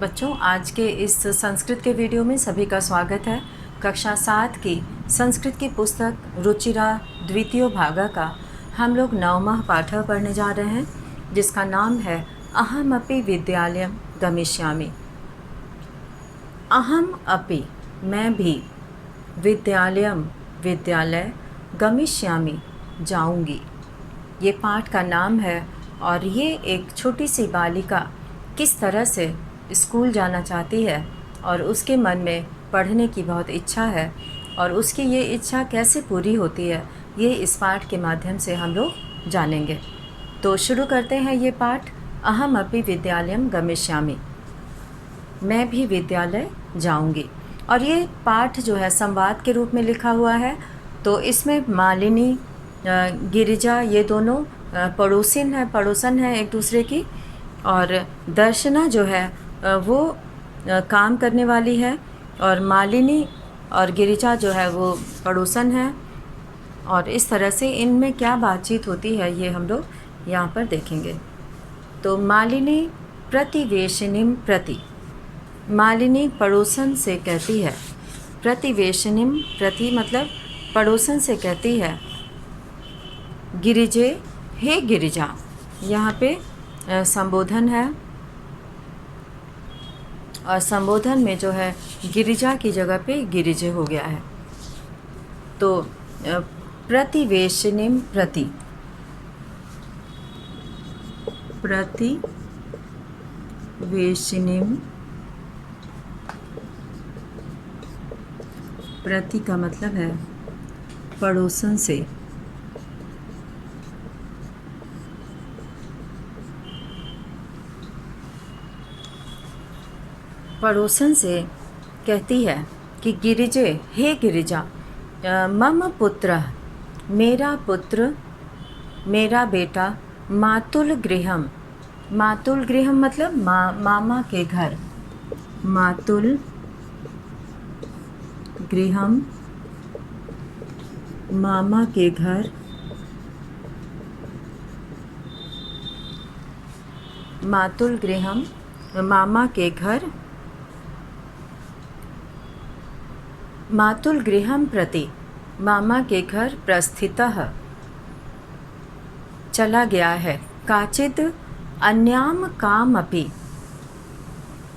बच्चों, आज के इस संस्कृत के वीडियो में सभी का स्वागत है। कक्षा 7 की संस्कृत की पुस्तक रुचिरा द्वितीय भागा का हम लोग 9वां पाठ पढ़ने जा रहे हैं, जिसका नाम है अहम अपि विद्यालयम गमिष्यामि। अहम अपि मैं भी, विद्यालयम विद्यालय, गमिष्यामि जाऊंगी, ये पाठ का नाम है। और ये एक छोटी सी बालिका किस तरह से स्कूल जाना चाहती है और उसके मन में पढ़ने की बहुत इच्छा है और उसकी ये इच्छा कैसे पूरी होती है, ये इस पाठ के माध्यम से हम लोग जानेंगे। तो शुरू करते हैं ये पाठ। अहम अपि विद्यालयम गमिष्यामि, मैं भी विद्यालय जाऊंगी। और ये पाठ जो है संवाद के रूप में लिखा हुआ है। तो इसमें मालिनी, गिरिजा, ये दोनों पड़ोसन है एक दूसरे की। और दर्शना जो है वो काम करने वाली है, और मालिनी और गिरिजा जो है वो पड़ोसन है। और इस तरह से इनमें क्या बातचीत होती है ये हम लोग यहाँ पर देखेंगे। तो मालिनी प्रतिवेशिनीम प्रति, मालिनी पड़ोसन से कहती है, प्रतिवेशिनीम प्रति मतलब पड़ोसन से कहती है, गिरिजे, हे गिरिजा। यहाँ पे संबोधन है, और संबोधन में जो है गिरिजा की जगह पे गिरिजे हो गया है। तो प्रतिवेशिनीम प्रति, प्रतिवेशिनीम प्रति का मतलब है पड़ोसन से। पड़ोसन से कहती है कि गिरिजे, हे गिरिजा, मम पुत्र, मेरा पुत्र, मेरा बेटा, मातुल गृहम, मातुल गृहम मतलब मामा के घर, मातुल गृहम मामा के घर, मातुल गृहम मामा के घर, मातुल गृहम प्रति, मामा के घर प्रस्थितः चला गया है। काचिद अन्याम काम अपि,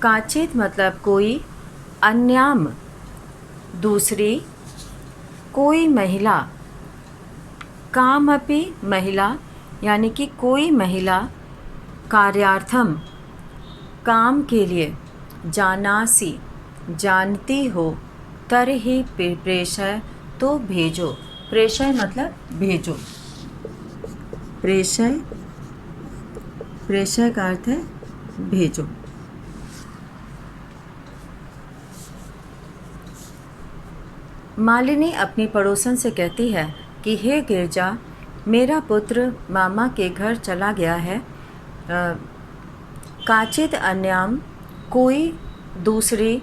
काचिद मतलब कोई, अन्याम दूसरी, कोई महिला, काम अपि महिला यानी कि कोई महिला, कार्यार्थम काम के लिए, जानासी जानती हो, तरहि प्रेषय तो भेजो, प्रेषय मतलब भेजो, प्रेषय, प्रेषय का अर्थ है भेजो। मालिनी अपनी पड़ोसन से कहती है कि हे गिरजा, मेरा पुत्र मामा के घर चला गया है। काचिद अन्याम कोई दूसरी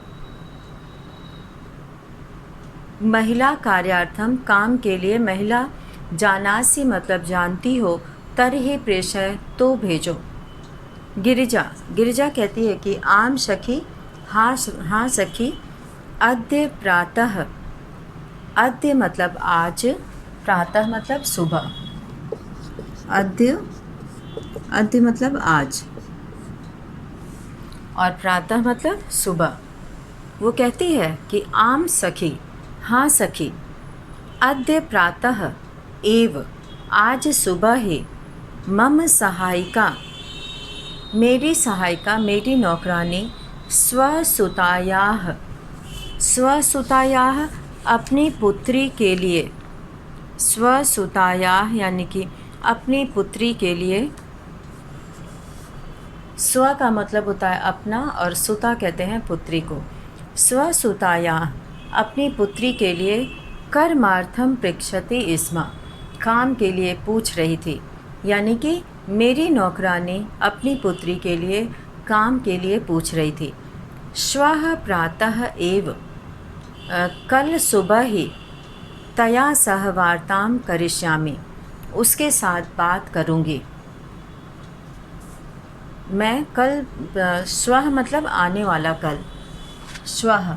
महिला, कार्यार्थम काम के लिए, महिला, जानासी मतलब जानती हो, तरहि प्रेषय तो भेजो। गिरिजा, गिरिजा कहती है कि आम सखी, हाँ सखी, अद्य प्रातः, अद्य मतलब आज, प्रातः मतलब सुबह, अद्य, अद्य मतलब आज, और प्रातः मतलब सुबह। वो कहती है कि आम सखी, हाँ सखी, अद्य प्रातः एव, आज सुबह ही, मम सहायिका, मेरी सहायिका, मेरी नौकरानी, स्वसुतायाः, स्वसुतायाः अपनी पुत्री के लिए, स्वसुतायाः यानी कि अपनी पुत्री के लिए, स्व का मतलब होता है अपना और सुता कहते हैं पुत्री को। स्वसुतायाः अपनी पुत्री के लिए, कर्मार्थम पृच्छति स्म, काम के लिए पूछ रही थी। यानी कि मेरी नौकरानी अपनी पुत्री के लिए काम के लिए पूछ रही थी। श्वः प्रातः एव, कल सुबह ही, तया सह वार्ताम करिष्यामि, उसके साथ बात करूँगी। मैं कल श्वः मतलब आने वाला कल, श्वः।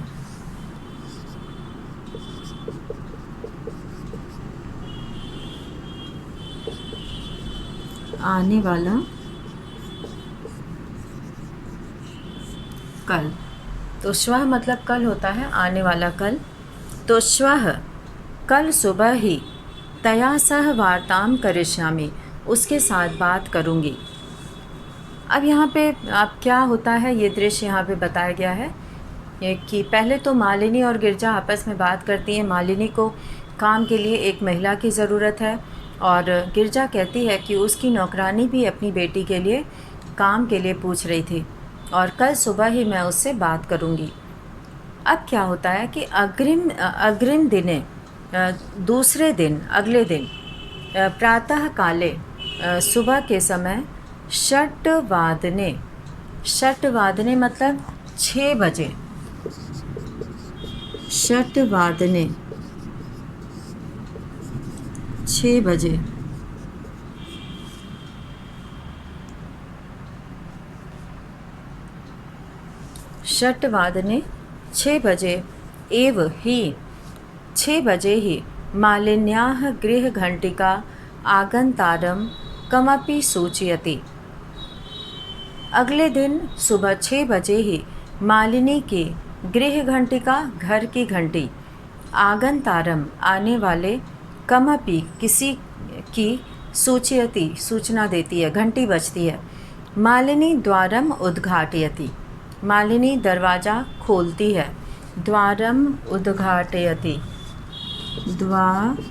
आने वाला कल, तो श्वः मतलब कल होता है, आने वाला कल। तो श्वः कल सुबह ही तया सह वार्ताम करिष्यामि, उसके साथ बात करूँगी। अब यहाँ पे अब क्या होता है, ये दृश्य यहाँ पे बताया गया है कि पहले तो मालिनी और गिरजा आपस में बात करती हैं। मालिनी को काम के लिए एक महिला की ज़रूरत है और गिरजा कहती है कि उसकी नौकरानी भी अपनी बेटी के लिए काम के लिए पूछ रही थी और कल सुबह ही मैं उससे बात करूँगी। अब क्या होता है कि अग्रिम दिने, दूसरे दिन, अगले दिन, प्रातः काले, सुबह के समय, षट्वादने, षट्वादने मतलब 6 बजे, षट्वादने 6 बजे, षट्वादने 6 बजे, एव ही 6 बजे ही मालिन्याः गृहघण्टिका आगन्तारं कमपि सूचयति। अगले दिन सुबह 6 बजे ही मालिनी की गृह घंटिका, घर की घंटी, आगन्तारम आने वाले, कमपि किसी की, सूचयति सूचना देती है, घंटी बजती है। मालिनी द्वारम उद्घाटयति, मालिनी दरवाज़ा खोलती है। द्वारम उद्घाटयति, द्वारमुद्घाटयति,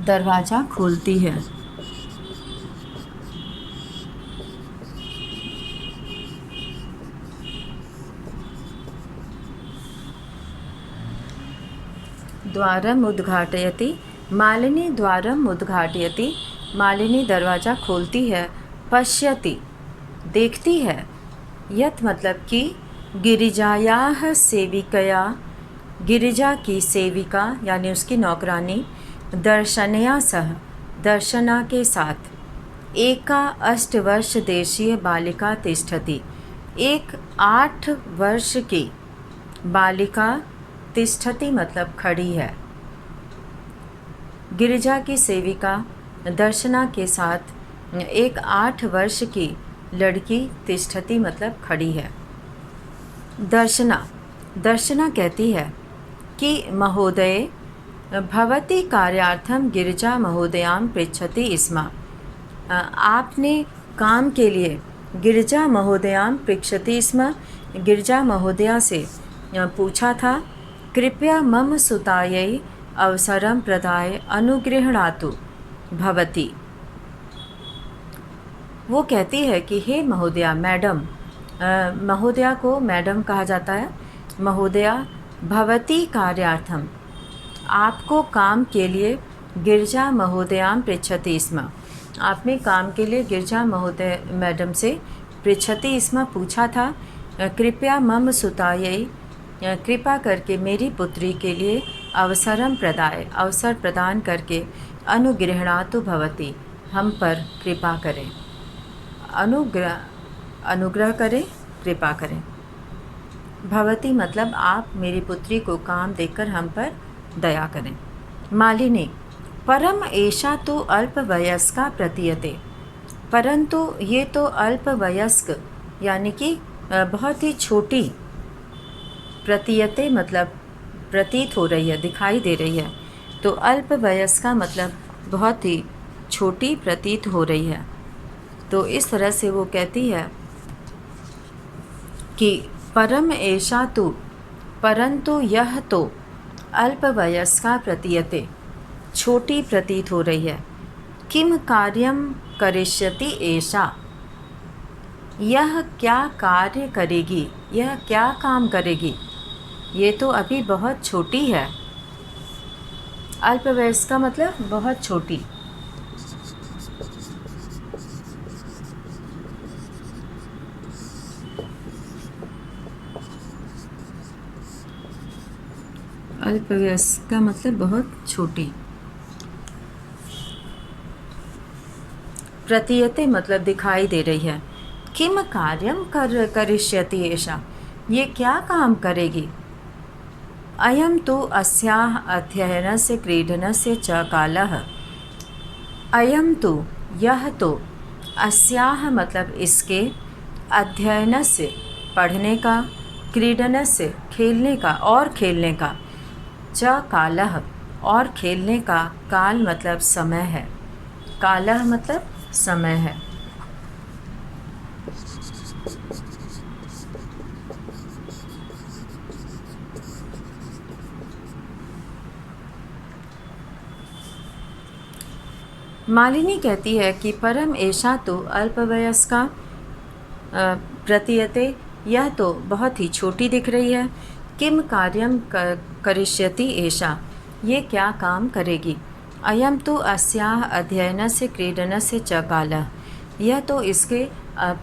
दरवाज़ा खोलती है। द्वारम उद्घाटयति, मालिनी द्वारम उद्घाटयति, मालिनी दरवाज़ा खोलती है। पश्यति देखती है, यत मतलब कि गिरिजायाः सेविकया, गिरिजा की सेविका यानी उसकी नौकरानी, दर्शनया सह दर्शना के साथ, एका 8 वर्ष देशीय बालिका तिष्ठति, एक 8 वर्ष की बालिका, तिष्ठति मतलब खड़ी है। गिरिजा की सेविका दर्शना के साथ एक 8 वर्ष की लड़की, तिष्ठति मतलब खड़ी है। दर्शना, दर्शना कहती है कि महोदय भवती कार्यार्थम गिरिजा महोदयां पृच्छति स्म, आपने काम के लिए गिरिजा महोदयां पृच्छति स्म, गिरिजा महोदया से पूछा था। कृपया मम सुतायै अवसरं प्रदाय अनुगृह्णातु भवती, वो कहती है कि हे महोदया, मैडम, महोदया को मैडम कहा जाता है। महोदया भवती कार्यार्थम, आपको काम के लिए, गिरजा महोदयां पृच्छति स्म, आपने काम के लिए गिरजा महोदय मैडम से पृच्छति स्म पूछा था। कृपया मम सुतायै, कृपा करके मेरी पुत्री के लिए, अवसरम प्रदाय अवसर प्रदान करके, अनुगृह्णातु भवती हम पर कृपा करें, अनुग्रह करें, कृपा करें। भवती मतलब आप मेरी पुत्री को काम देकर हम पर दया करें। मालिनी परम एषा तो अल्पवयस्का प्रतीयते, परंतु ये तो अल्पवयस्क यानी कि बहुत ही छोटी, प्रतीयते मतलब प्रतीत हो रही है, दिखाई दे रही है। तो अल्पवयस्का मतलब बहुत ही छोटी प्रतीत हो रही है। तो इस तरह से वो कहती है कि परम एषा तु, परंतु यह तो अल्पवयस्का प्रतीयते, छोटी प्रतीत हो रही है। किम कार्यम करिष्यति एषा, यह क्या कार्य करेगी, यह क्या काम करेगी, ये तो अभी बहुत छोटी है। अल्पवयस्का मतलब बहुत छोटी। अल्पवयस्क का मतलब बहुत छोटी। प्रतीयते मतलब दिखाई दे रही है। किम कार्यम करिष्यति एषा, ये क्या काम करेगी। अयम तो अस्याः अध्ययनस्य क्रीडनस्य च कालः। अयम तो, यह तो, अस्याः मतलब इसके, अध्ययनस्य पढ़ने का, क्रीडनस्य खेलने का और खेलने का, च कालः और खेलने का, काल मतलब समय है, कालः मतलब समय है। मालिनी कहती है कि परम ऐशा तो अल्पवयस्का प्रतीयते, यह तो बहुत ही छोटी दिख रही है। किम कार्यम करिष्यति ऐशा, ये क्या काम करेगी। अयम तो अस्याः अध्ययनस्य क्रीडनस्य च कालः, यह तो इसके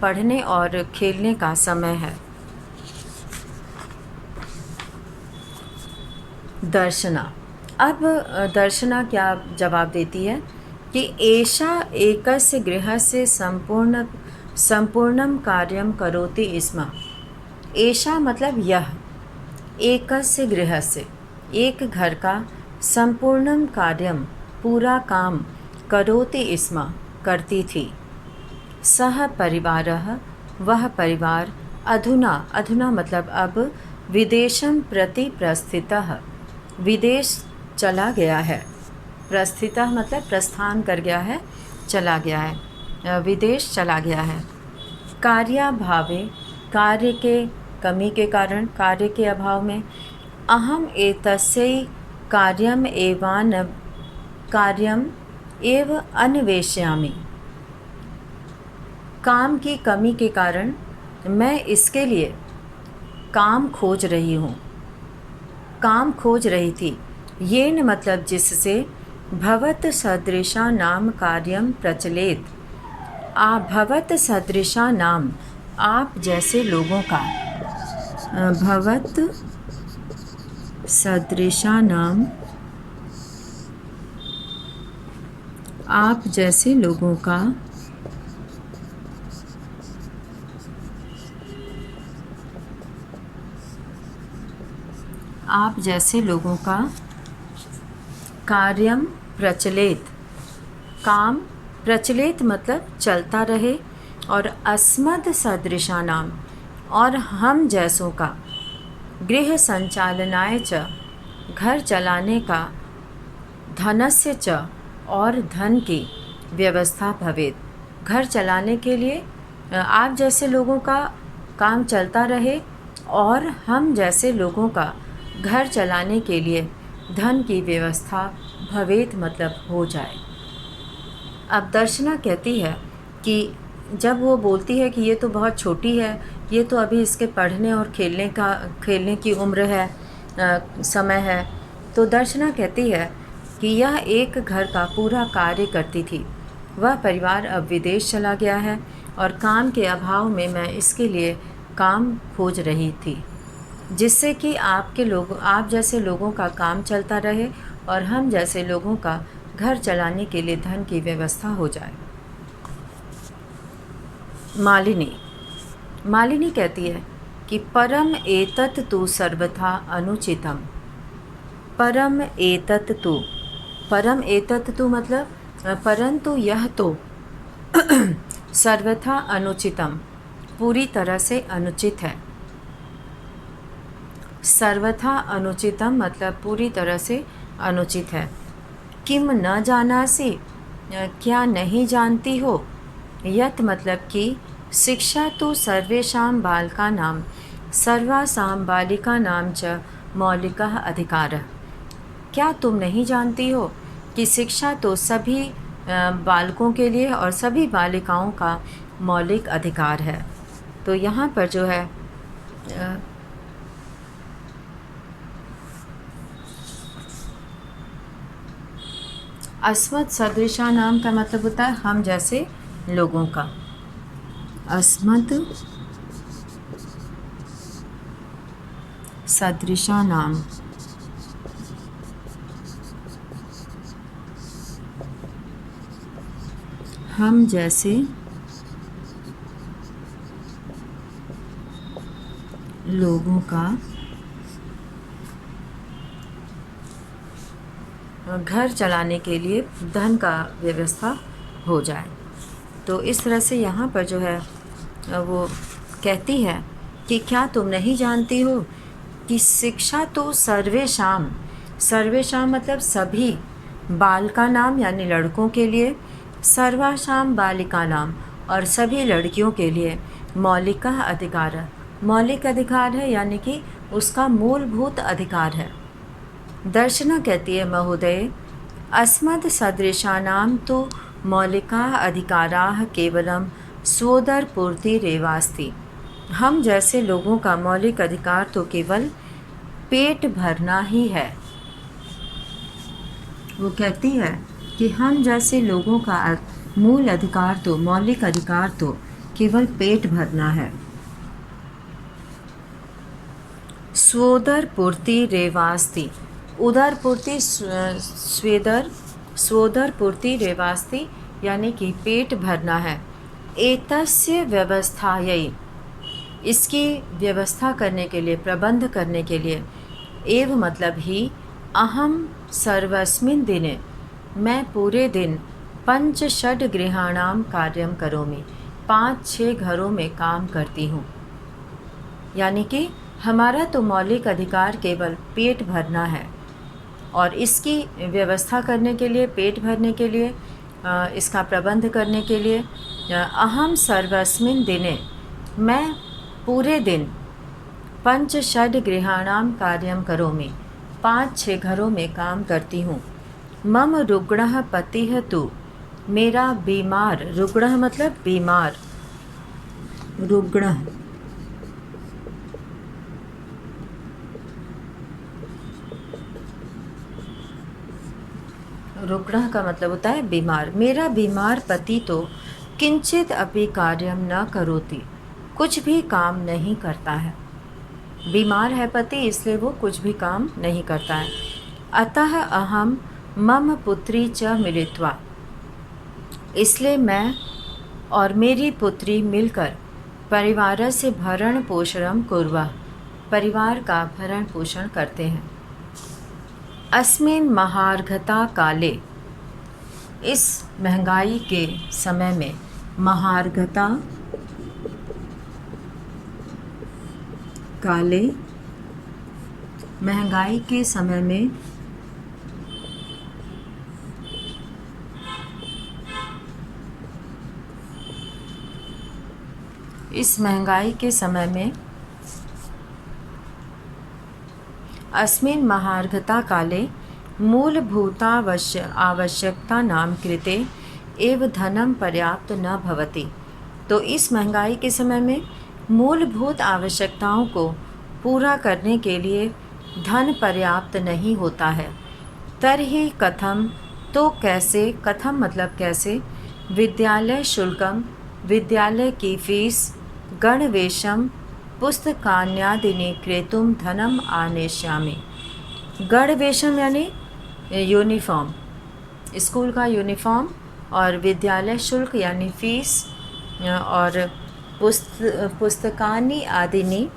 पढ़ने और खेलने का समय है। दर्शना, अब दर्शना क्या जवाब देती है कि एषा एकस्य गृहस्य संपूर्णं कार्यं करोति स्म। एषा मतलब यह, एकस्य गृहस्य एक घर का, संपूर्णं कार्यं पूरा काम, करोति स्म करती थी। सह परिवारः वह परिवार, अधुना, अधुना मतलब अब, विदेशं प्रति प्रस्थितः विदेश चला गया है। प्रस्थितः मतलब प्रस्थान कर गया है, चला गया है, विदेश चला गया है। कार्याभावे, कार्य के कमी के कारण, कार्य के अभाव में। अहम एतस्यै कार्यम एव अन्वेष्यामि, काम की कमी के कारण मैं इसके लिए काम खोज रही हूँ, काम खोज रही थी। येन मतलब जिससे, भवत सदृशा नाम कार्यम प्रचलित, भवत सदृशा नाम आप जैसे लोगों का, भवत सदृशा नाम आप जैसे लोगों का, आप जैसे लोगों का, कार्यम प्रचलित, काम प्रचलित मतलब चलता रहे, और अस्मद सदृशा नाम और हम जैसों का, गृह संचालनाय च घर चलाने का, धनस्य च और धन की व्यवस्था भवेत, घर चलाने के लिए आप जैसे लोगों का काम चलता रहे और हम जैसे लोगों का घर चलाने के लिए धन की व्यवस्था भवेत मतलब हो जाए। अब दर्शना कहती है कि जब वो बोलती है कि ये तो बहुत छोटी है, ये तो अभी इसके पढ़ने और खेलने की उम्र है, समय है, तो दर्शना कहती है कि यह एक घर का पूरा कार्य करती थी। वह परिवार अब विदेश चला गया है और काम के अभाव में मैं इसके लिए काम खोज रही थी, जिससे कि आप जैसे लोगों का काम चलता रहे और हम जैसे लोगों का घर चलाने के लिए धन की व्यवस्था हो जाए। मालिनी कहती है कि परम एतत् तु सर्वथा अनुचितम। परम एतत् तु, परम एतत् तु मतलब परंतु यह तो सर्वथा अनुचितम, पूरी तरह से अनुचित है। सर्वथा अनुचितम मतलब पूरी तरह से अनुचित है। किम न जानासि, क्या नहीं जानती हो। यत मतलब कि शिक्षा तो सर्वेषां बालकानां सर्वासां बालिकानां च मौलिकः अधिकारः। क्या तुम नहीं जानती हो कि शिक्षा तो सभी बालकों के लिए और सभी बालिकाओं का मौलिक अधिकार है। तो यहाँ पर जो है अस्मत् सदृशा नाम का मतलब होता है हम जैसे लोगों का। अस्मत् सदृशा नाम हम जैसे लोगों का घर चलाने के लिए धन का व्यवस्था हो जाए। तो इस तरह से यहाँ पर जो है वो कहती है कि क्या तुम नहीं जानती हो कि शिक्षा तो सर्वेशाम, सर्वेशाम मतलब सभी, बालिका नाम यानी लड़कों के लिए, सर्वाशाम बालिका नाम और सभी लड़कियों के लिए, मौलिक अधिकार है, मौलिक अधिकार है यानी कि उसका मूलभूत अधिकार है। दर्शना कहती है महोदय, अस्मद् सदृशानां तो मौलिका अधिकाराः केवलं स्वोदरपूर्तिरेवास्ति। हम जैसे लोगों का मौलिक अधिकार तो केवल पेट भरना ही है। वो कहती है कि हम जैसे लोगों का मूल अधिकार तो, मौलिक अधिकार तो केवल पेट भरना है। स्वोदरपूर्तिरेवास्ति, उदरपूर्ति स्वोदरपूर्ति रेवास्ति यानी कि पेट भरना है। एतस्य व्यवस्थायै, इसकी व्यवस्था करने के लिए, प्रबंध करने के लिए, एव मतलब ही, अहम सर्वस्मिन् दिने, मैं पूरे दिन, पंच षड् गृहाणां कार्यं करोमि, 5-6 घरों में काम करती हूँ। यानी कि हमारा तो मौलिक अधिकार केवल पेट भरना है और इसकी व्यवस्था करने के लिए, पेट भरने के लिए, इसका प्रबंध करने के लिए, अहम सर्वस्मिन् दिने, मैं पूरे दिन, पंच षड् गृहाणां कार्यं करोमि, 5-6 घरों में काम करती हूँ। मम रुग्णः पतिः तु, मेरा बीमार, रुग्णः मतलब बीमार, रुग्णः रुग्णः का मतलब होता है बीमार। मेरा बीमार पति तो किंचित अपि कार्यम न करोति, कुछ भी काम नहीं करता है। बीमार है पति इसलिए वो कुछ भी काम नहीं करता है। अतः अहम मम पुत्री च मिलित्वा, इसलिए मैं और मेरी पुत्री मिलकर परिवार से भरण पोषणं कुर्वः, परिवार का भरण पोषण करते हैं। अस्मिन् महार्घता काले, इस महंगाई के समय में, महार्घता काले, महंगाई के समय में, इस महंगाई के समय में, अस्मिन् महार्घता काले आवश्यकता नाम कृते एव धनम पर्याप्त न भवति। तो इस महंगाई के समय में मूलभूत आवश्यकताओं को पूरा करने के लिए धन पर्याप्त नहीं होता है। तर्हि कथम, तो कैसे, कथम मतलब कैसे, विद्यालय शुल्कम, विद्यालय की फीस, गणवेशम, पुस्तकान्यादिनी क्रेतुम धनम आनेष्यामि। गणवेशम यानी यूनिफॉर्म, स्कूल का यूनिफॉर्म, और विद्यालय शुल्क यानी फीस, और पुस्तकानि आदिनी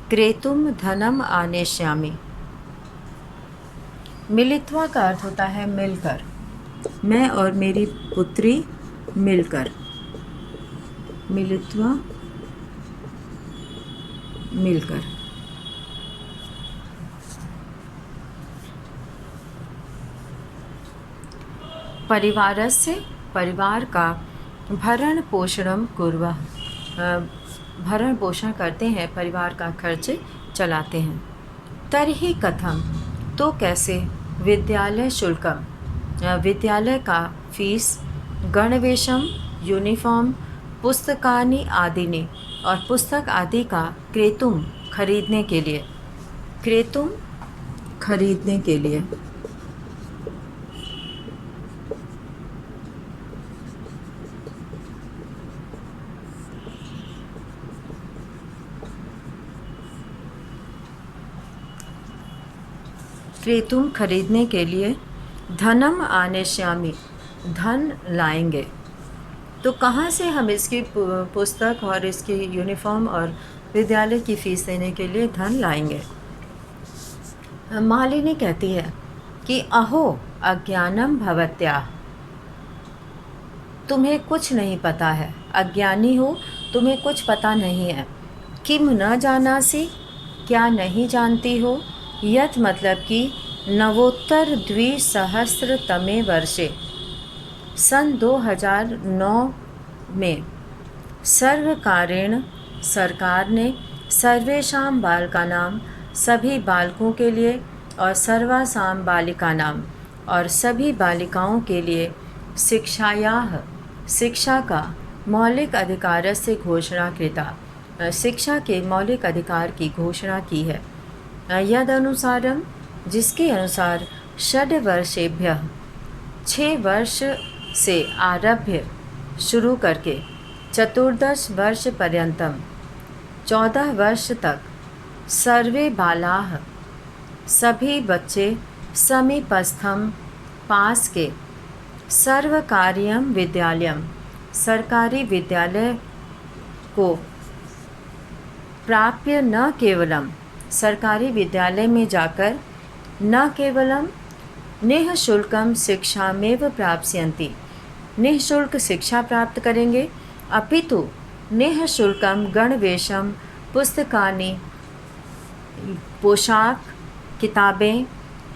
क्रेतुम धनम आनेष्यामि। मिलित्वा का अर्थ होता है मिलकर, मैं और मेरी पुत्री मिलकर, मिलित्वा मिलकर। परिवारस्य, परिवार का, भरण पोषणं कुर्वः, भरण पोषण करते हैं, परिवार का खर्च चलाते हैं। तर्हि कथम, तो कैसे, विद्यालय शुल्कम, विद्यालय का फीस, गणवेशम यूनिफॉर्म, पुस्तकानि आदिनी, और पुस्तक आदि का, क्रेतुम खरीदने के लिए, क्रेतुम खरीदने के लिए, क्रेतुम खरीदने के लिए, धनम आनेष्यामि, धन लाएंगे, तो कहाँ से हम इसकी पुस्तक और इसकी यूनिफॉर्म और विद्यालय की फ़ीस देने के लिए धन लाएंगे? मालिनी कहती है कि अहो अज्ञानम भवत्याः, तुम्हें कुछ नहीं पता है, अज्ञानी हो, तुम्हें कुछ पता नहीं है। किम न जानासी, क्या नहीं जानती हो? यत मतलब कि नवोत्तर द्विसहस्रतमे वर्षे, सन 2009 में सर्वकारेण, सरकार ने, सर्वेषां बालकानां, सभी बालकों के लिए, और सर्वासां बालिकानां, और सभी बालिकाओं के लिए, शिक्षायाः, शिक्षा का, मौलिक अधिकारस्य घोषणा कृता, शिक्षा के मौलिक अधिकार की घोषणा की है। यद अनुसारम, जिसके अनुसार, षड् वर्षेभ्यः, 6 वर्ष से आरभ्य शुरू करके, 14 वर्ष पर्यंतम, 14 वर्ष तक, सर्वे बालाः, सभी बच्चे, समीपस्थम, पास के, सर्वकार्यम विद्यालयम, सरकारी विद्यालय को, प्राप्य न केवलम, सरकारी विद्यालय में जाकर, न केवलम निःशुल्कम शिक्षामेव प्राप्स्यन्ति, निःशुल्क शिक्षा प्राप्त करेंगे, अपितु निःशुल्कम गणवेशम, पुस्तकानि, पोशाक, किताबें,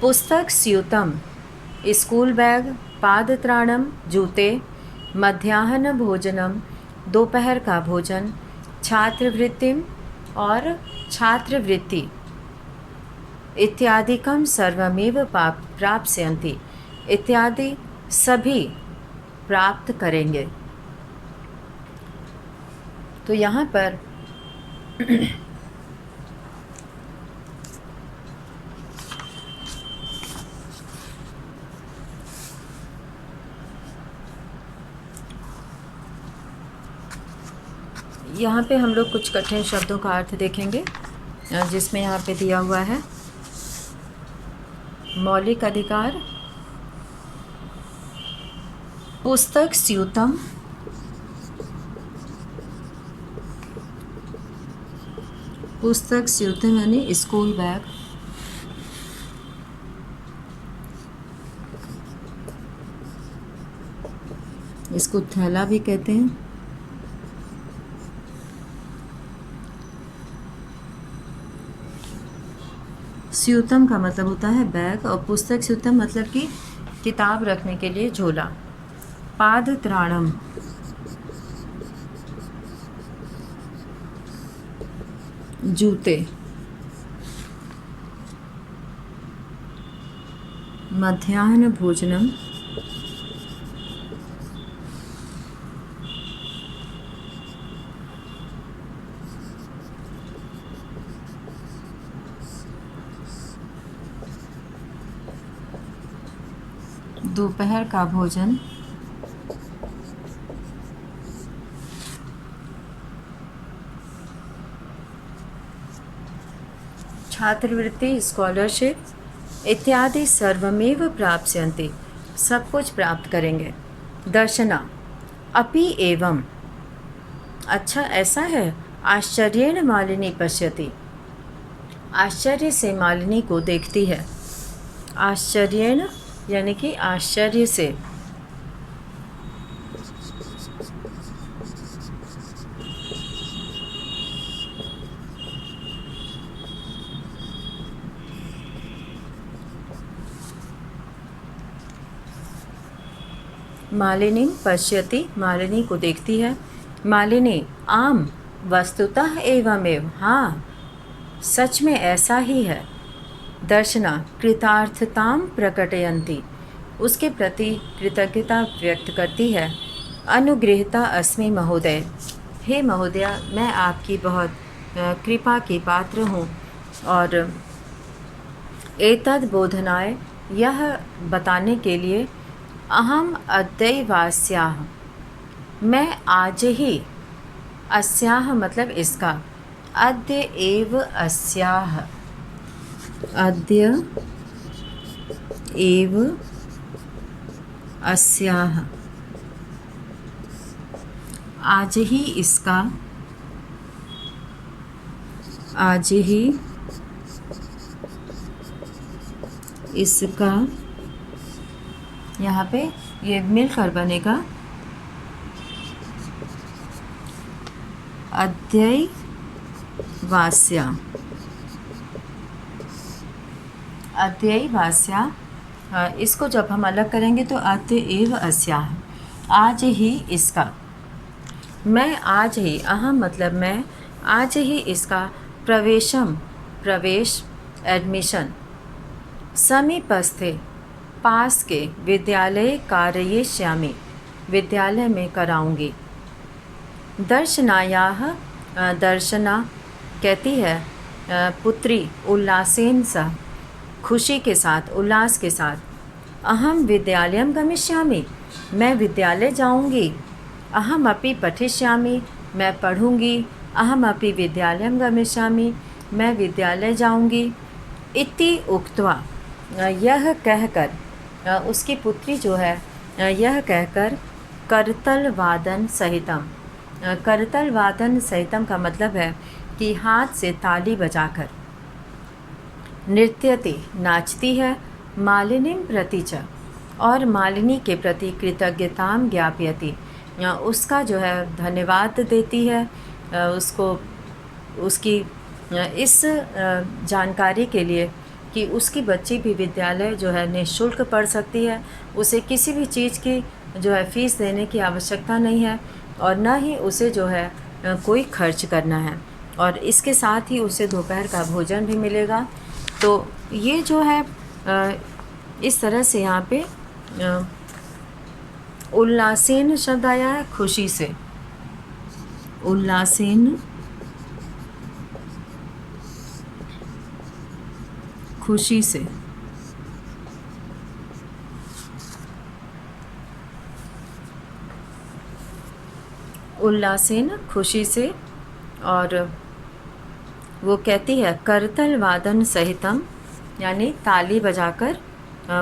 पुस्तक स्यूतम, स्कूल बैग, पादत्राणम, जूते, मध्याह्न भोजनम, दोपहर का भोजन, छात्रवृत्तिम, और छात्रवृत्ति, इत्यादिकम सर्वमेव प्राप्स्यन्ति, इत्यादि सभी प्राप्त करेंगे। तो यहाँ पर यहाँ पे हम लोग कुछ कठिन शब्दों का अर्थ देखेंगे, जिसमें यहाँ पे दिया हुआ है मौलिक अधिकार, पुस्तक स्यूतम, पुस्तक स्यूतम यानी स्कूल बैग, इसको थैला भी कहते हैं। स्यूतम का मतलब होता है बैग, और पुस्तक स्यूतम मतलब कि किताब रखने के लिए झोला। पादत्राणम, जूते। मध्याह्न भोजनम, दोपहर का भोजन। छात्रवृत्ति, स्कॉलरशिप इत्यादि सर्वमेव प्राप्स्यन्ति, सब कुछ प्राप्त करेंगे। दर्शना अपि एवं, अच्छा ऐसा है। आश्चर्येण मालिनी पश्यति, आश्चर्य से मालिनी को देखती है। आश्चर्येण यानी कि आश्चर्य से। मालिनी पश्यति, मालिनी को देखती है। मालिनी आम वस्तुतः एवमेव, हाँ सच में ऐसा ही है। दर्शना कृतार्थतां प्रकटयन्ति, उसके प्रति कृतज्ञता व्यक्त करती है। अनुगृहीता अस्मि महोदय, हे महोदया मैं आपकी बहुत कृपा की पात्र हूँ। और एतद् बोधनाय, यह बताने के लिए, अहम अद्यैवास्याः, मैं आज ही, अस्याः मतलब इसका, अद्य एव अस्याः, अद्य एव अस्याः, आज ही इसका यहाँ पे ये मिलकर बनेगा अध्ययवास्या। इसको जब हम अलग करेंगे तो अतएव अस्याः, आज ही इसका। मैं आज ही, अहम मतलब मैं, आज ही इसका प्रवेश एडमिशन समीपस्थे पास के विद्यालय कारयिष्यामि, विद्यालय में कराऊंगी। दर्शनायाः, दर्शना कहती है पुत्री उल्लासेन सह, खुशी के साथ, उल्लास के साथ। अहम विद्यालयं गमिष्यामि, मैं विद्यालय जाऊंगी। अहम अपि पठिष्यामि, मैं पढ़ूंगी। अहम अपि विद्यालयं गमिष्यामि, मैं विद्यालय जाऊंगी। इति उक्त्वा, यह कहकर, उसकी पुत्री जो है यह कहकर करतल वादन सहितम, करतल वादन सहितम का मतलब है कि हाथ से ताली बजाकर, नृत्यति नाचती है, मालिनीं प्रति च, और मालिनी के प्रति कृतज्ञतां ज्ञापयति, उसका जो है धन्यवाद देती है, उसको उसकी इस जानकारी के लिए कि उसकी बच्ची भी विद्यालय जो है निःशुल्क पढ़ सकती है, उसे किसी भी चीज़ की जो है फ़ीस देने की आवश्यकता नहीं है और न ही उसे जो है कोई खर्च करना है, और इसके साथ ही उसे दोपहर का भोजन भी मिलेगा। तो ये जो है इस तरह से यहाँ पे उल्लासेन शब्द आया है, खुशी से, उल्लासेन खुशी से। उल्लासेन खुशी से, और वो कहती है करतल वादन सहितम, यानी ताली बजाकर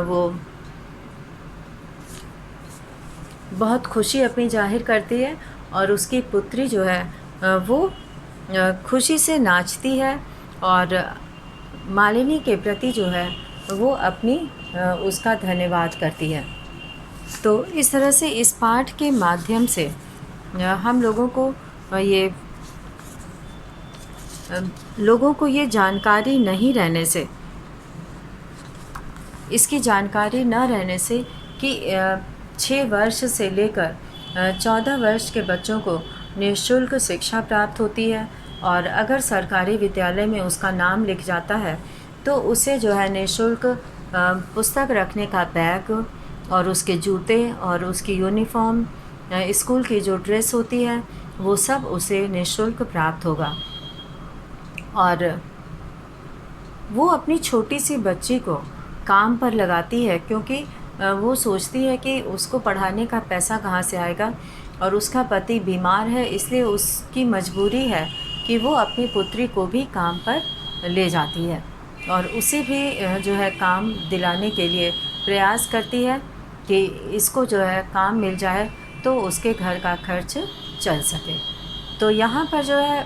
वो बहुत खुशी अपनी जाहिर करती है, और उसकी पुत्री जो है वो खुशी से नाचती है और मालिनी के प्रति जो है वो अपनी उसका धन्यवाद करती है। तो इस तरह से इस पाठ के माध्यम से हम लोगों को ये जानकारी नहीं रहने से, इसकी जानकारी न रहने से कि 6 वर्ष से लेकर 14 वर्ष के बच्चों को निःशुल्क शिक्षा प्राप्त होती है, और अगर सरकारी विद्यालय में उसका नाम लिख जाता है तो उसे जो है निःशुल्क पुस्तक रखने का बैग और उसके जूते और उसकी यूनिफॉर्म, स्कूल की जो ड्रेस होती है वो सब उसे निःशुल्क प्राप्त होगा। और वो अपनी छोटी सी बच्ची को काम पर लगाती है, क्योंकि वो सोचती है कि उसको पढ़ाने का पैसा कहाँ से आएगा, और उसका पति बीमार है, इसलिए उसकी मजबूरी है कि वो अपनी पुत्री को भी काम पर ले जाती है और उसे भी जो है काम दिलाने के लिए प्रयास करती है कि इसको जो है काम मिल जाए तो उसके घर का खर्च चल सके। तो यहाँ पर जो है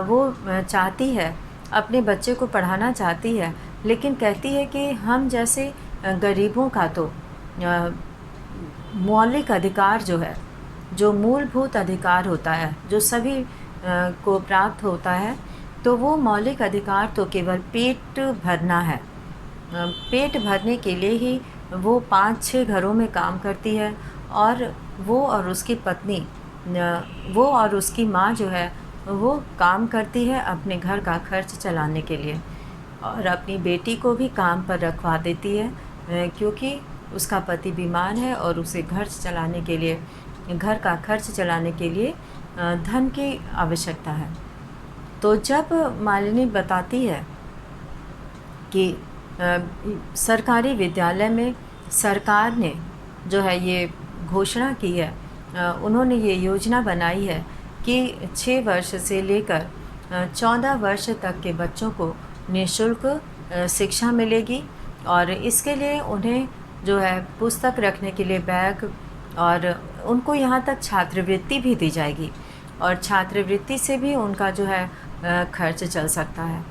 वो चाहती है, अपने बच्चे को पढ़ाना चाहती है, लेकिन कहती है कि हम जैसे गरीबों का तो मौलिक अधिकार जो है, जो मूलभूत अधिकार होता है, जो सभी को प्राप्त होता है, तो वो मौलिक अधिकार तो केवल पेट भरना है। पेट भरने के लिए ही वो 5-6 घरों में काम करती है, और वो और उसकी पत्नी, वो और उसकी माँ जो है वो काम करती है अपने घर का खर्च चलाने के लिए, और अपनी बेटी को भी काम पर रखवा देती है क्योंकि उसका पति बीमार है और उसे घर चलाने के लिए, घर का खर्च चलाने के लिए धन की आवश्यकता है। तो जब मालिनी बताती है कि सरकारी विद्यालय में सरकार ने जो है ये घोषणा की है, उन्होंने ये योजना बनाई है कि 6 वर्ष से लेकर 14 वर्ष तक के बच्चों को निःशुल्क शिक्षा मिलेगी, और इसके लिए उन्हें जो है पुस्तक रखने के लिए बैग और उनको यहाँ तक छात्रवृत्ति भी दी जाएगी और छात्रवृत्ति से भी उनका जो है खर्च चल सकता है।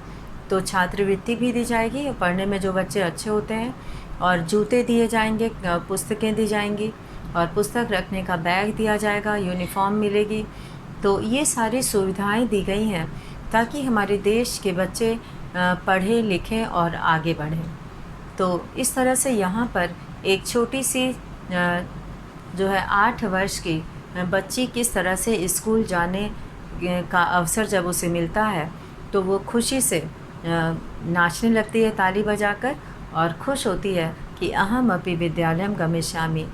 तो छात्रवृत्ति भी दी जाएगी, पढ़ने में जो बच्चे अच्छे होते हैं, और जूते दिए जाएंगे, पुस्तकें दी जाएंगी और पुस्तक रखने का बैग दिया जाएगा, यूनिफॉर्म मिलेगी। तो ये सारी सुविधाएं दी गई हैं ताकि हमारे देश के बच्चे पढ़ें लिखें और आगे बढ़ें। तो इस तरह से यहाँ पर एक छोटी सी जो है 8 वर्ष की बच्ची किस तरह से स्कूल जाने का अवसर जब उसे मिलता है तो वो खुशी से नाचने लगती है ताली बजाकर और खुश होती है कि अहम अपि विद्यालयम गमिष्यामि,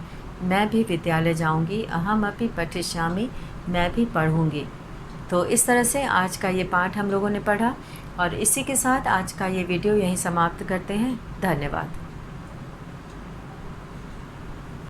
मैं भी विद्यालय जाऊंगी, अहम अपि पठिष्यामि, मैं भी पढ़ूंगी। तो इस तरह से आज का ये पाठ हम लोगों ने पढ़ा और इसी के साथ आज का ये वीडियो यहीं समाप्त करते हैं। धन्यवाद।